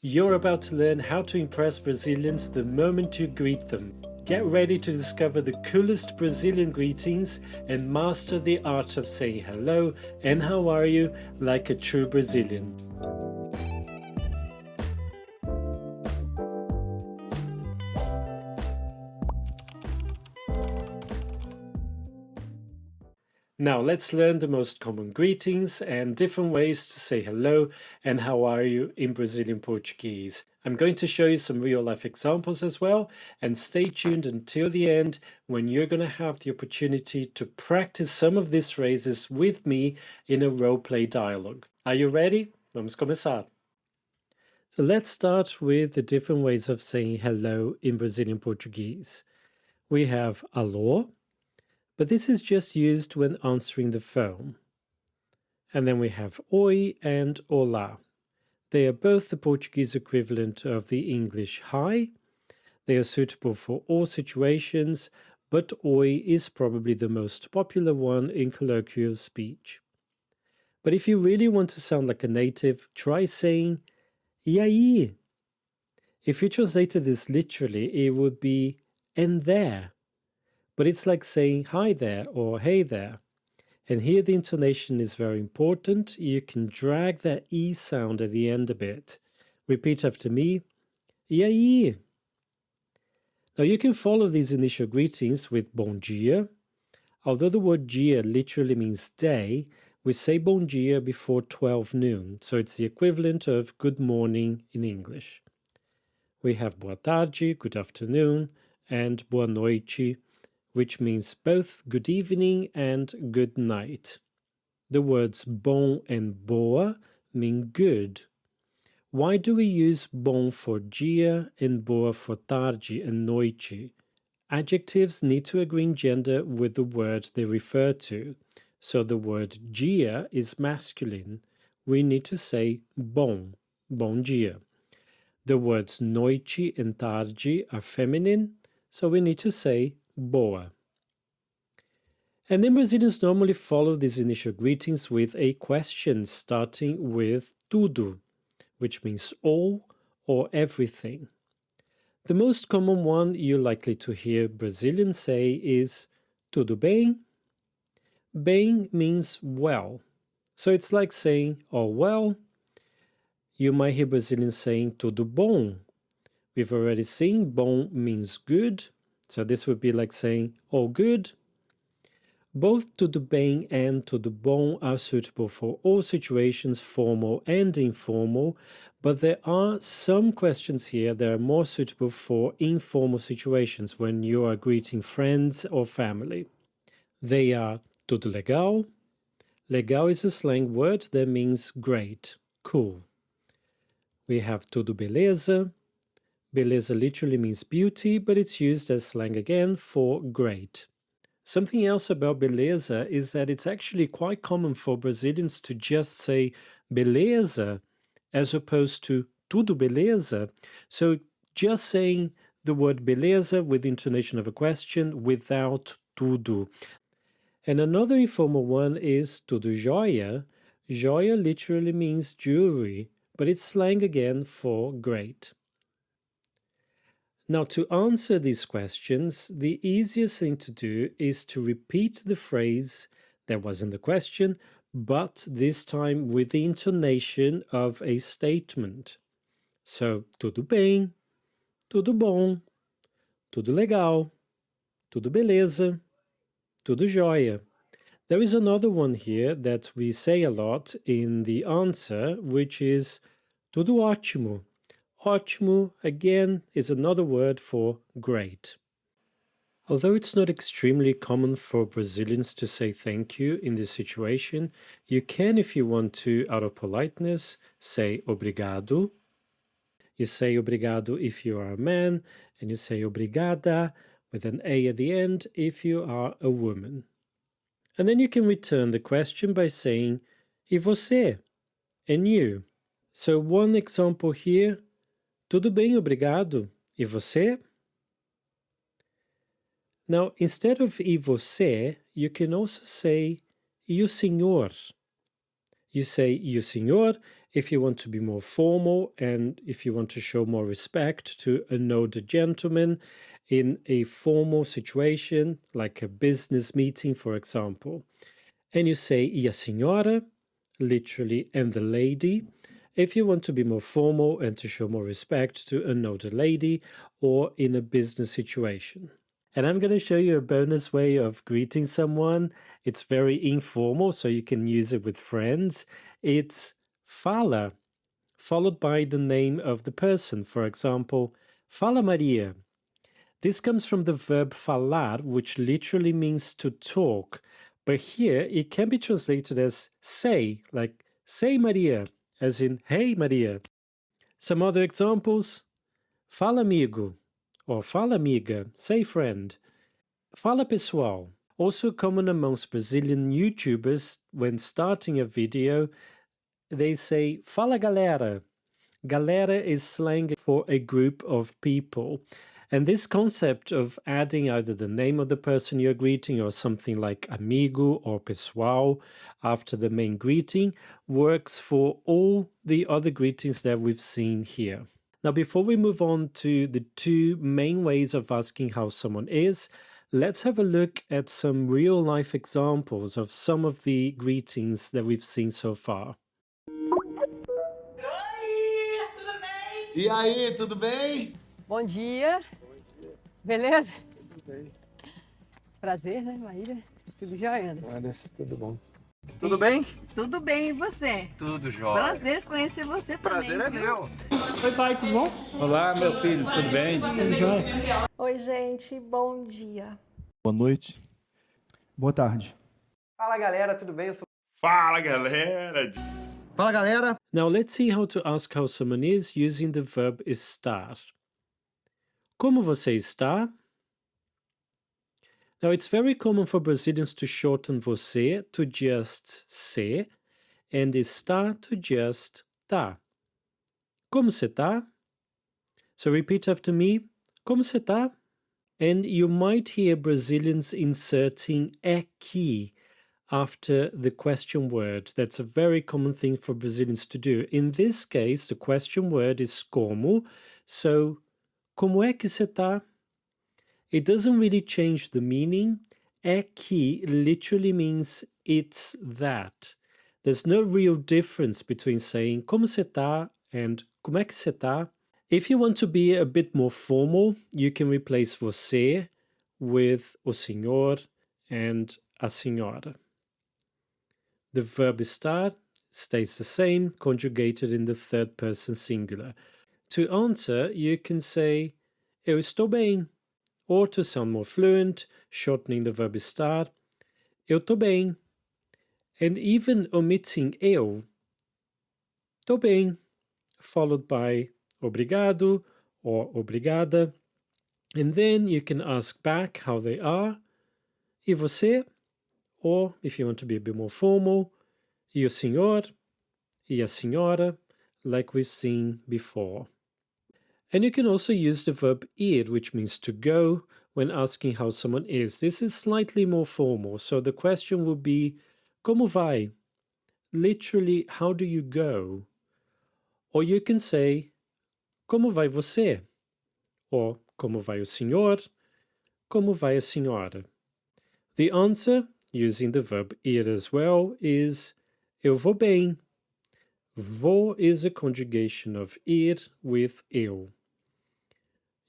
You're about to learn how to impress Brazilians the moment you greet them. Get ready to discover the coolest Brazilian greetings and master the art of saying hello and how are you like a true Brazilian. Now let's learn the most common greetings and different ways to say hello and how are you in Brazilian Portuguese. I'm going to show you some real life examples as well, and stay tuned until the end when you're going to have the opportunity to practice some of these phrases with me in a role play dialogue. Are you ready? Vamos começar. So let's start with the different ways of saying hello in Brazilian Portuguese. We have alô, but this is just used when answering the phone. And then we have oi and olá. They are both the Portuguese equivalent of the English hi. They are suitable for all situations, but oi is probably the most popular one in colloquial speech. But if you really want to sound like a native, try saying e aí. If you translated this literally, it would be and there. But it's like saying hi there or hey there. And here the intonation is very important. You can drag that E sound at the end a bit. Repeat after me. E aí? Now you can follow these initial greetings with bom dia. Although the word dia literally means day, we say bom dia before 12 noon. So it's the equivalent of good morning in English. We have boa tarde, good afternoon, and boa noite, which means both good evening and good night. The words bom and boa mean good. Why do we use bom for dia and boa for tarde and noite? Adjectives need to agree in gender with the word they refer to. So the word dia is masculine. We need to say bom, bom dia. The words noite and tarde are feminine, so we need to say boa. And then Brazilians normally follow these initial greetings with a question starting with tudo, which means all or everything. The most common one you're likely to hear Brazilians say is tudo bem? Bem means well. So it's like saying all well. You might hear Brazilians saying tudo bom. We've already seen bom means good. So this would be like saying all good. Both tudo bem and tudo bom are suitable for all situations, formal and informal, but there are some questions here that are more suitable for informal situations when you are greeting friends or family. They are tudo legal. Legal is a slang word that means great, cool. We have tudo beleza. Beleza literally means beauty, but it's used as slang again for great. Something else about beleza is that it's actually quite common for Brazilians to just say beleza as opposed to tudo beleza. So just saying the word beleza with the intonation of a question without tudo. And another informal one is tudo jóia. Jóia literally means jewelry, but it's slang again for great. Now, to answer these questions, the easiest thing to do is to repeat the phrase that was in the question, but this time with the intonation of a statement. So, tudo bem, tudo bom, tudo legal, tudo beleza, tudo jóia. There is another one here that we say a lot in the answer, which is tudo ótimo. Ótimo, again, is another word for great. Although it's not extremely common for Brazilians to say thank you in this situation, you can, if you want to, out of politeness, say obrigado. You say obrigado if you are a man, and you say obrigada with an A at the end if you are a woman. And then you can return the question by saying e você, and you. So one example here. Tudo bem, obrigado. E você? Now, instead of e você, you can also say e o senhor. You say e o senhor, If you want to be more formal and if you want to show more respect to an older gentleman in a formal situation, like a business meeting, for example. And you say e a senhora, literally, and the lady, if you want to be more formal and to show more respect to an older lady or in a business situation. And I'm going to show you a bonus way of greeting someone. It's very informal, so you can use it with friends. It's Fala, followed by the name of the person. For example, Fala Maria. This comes from the verb falar, which literally means to talk. But here it can be translated as say, like say Maria, as in hey Maria. Some other examples: fala amigo, or fala amiga, say friend. Fala pessoal, also common amongst Brazilian YouTubers. When starting a video, they say fala galera. Galera is slang for a group of people. And this concept of adding either the name of the person you're greeting or something like amigo or pessoal after the main greeting works for all the other greetings that we've seen here. Now, before we move on to the two main ways of asking how someone is, let's have a look at some real-life examples of some of the greetings that we've seen so far. Oi, tudo bem? E aí, tudo bem? Bom dia. Beleza? Tudo bem. Prazer, né, Maíra? Tudo jóia, Anderson? Anderson, tudo bom. Tudo bem? Tudo bem, e você? Tudo jóia. Prazer conhecer você também. Prazer é viu? meu. Oi, pai, tudo bom? Olá, meu filho, tudo bem? Tudo jóia. Oi, gente, bom dia. Boa noite. Boa tarde. Fala galera, tudo bem? Eu sou... Fala galera! Fala, galera. Now let's see how to ask how someone is using the verb estar. Como você está? Now it's very common for Brazilians to shorten você to just se and estar to just tá. Como você tá? So repeat after me. Como você tá? And you might hear Brazilians inserting aqui after the question word. That's a very common thing for Brazilians to do. In this case, the question word is como. So, como é que você tá? It doesn't really change the meaning. Aqui literally means it's that. There's no real difference between saying como você tá and como é que você tá. If you want to be a bit more formal, you can replace você with o senhor and a senhora. The verb estar stays the same, conjugated in the third person singular. To answer, you can say eu estou bem, or to sound more fluent, shortening the verb estar, eu tô bem, and even omitting eu, tô bem, followed by obrigado or obrigada, and then you can ask back how they are, e você? Or, if you want to be a bit more formal, e o senhor, e a senhora, like we've seen before. And you can also use the verb ir, which means to go, when asking how someone is. This is slightly more formal, so the question would be, como vai? Literally, how do you go? Or you can say, como vai você? Or, como vai o senhor? Como vai a senhora? The answer, using the verb ir as well, is eu vou bem. Vou is a conjugation of ir with eu.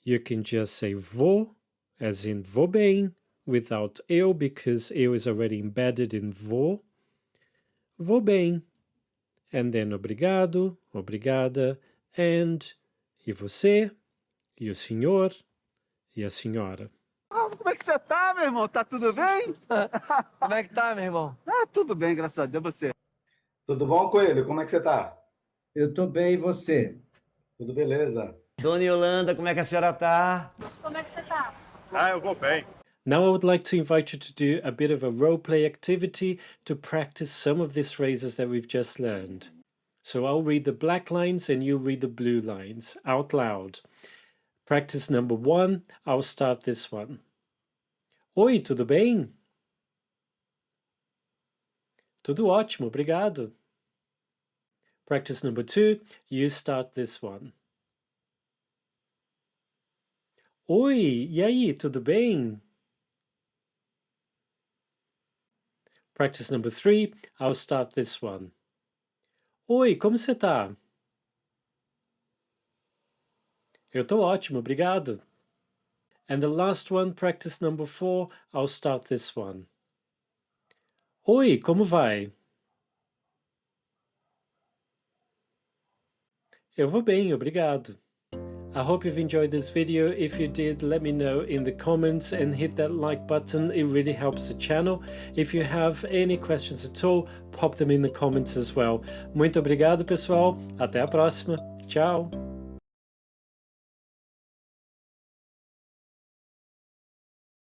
You can just say vou, as in vou bem, without eu, because eu is already embedded in vou. Vou bem. And then obrigado, obrigada, and e você, e o senhor, e a senhora. Como é que você tá, meu irmão? Tá tudo bem? Como é que tá, meu irmão? Ah, tudo bem, graças a Deus. Você? Tudo bom, Coelho? Como é que você tá? Eu tô bem, e você? Tudo beleza? Dona Yolanda, como é que a senhora tá? Como é que você tá? Ah, eu vou bem. Now I would like to invite you to do a bit of a role-play activity to practice some of these phrases that we've just learned. So I'll read the black lines and you read the blue lines out loud. Practice number 1, I'll start this one. Oi, tudo bem? Tudo ótimo, obrigado. Practice number 2, you start this one. Oi, e aí, tudo bem? Practice number 3, I'll start this one. Oi, como você tá? Eu tô ótimo, obrigado. And the last one, practice number 4, I'll start this one. Oi, como vai? Eu vou bem, obrigado. I hope you've enjoyed this video. If you did, let me know in the comments and hit that like button. It really helps the channel. If you have any questions at all, pop them in the comments as well. Muito obrigado, pessoal. Até a próxima. Tchau.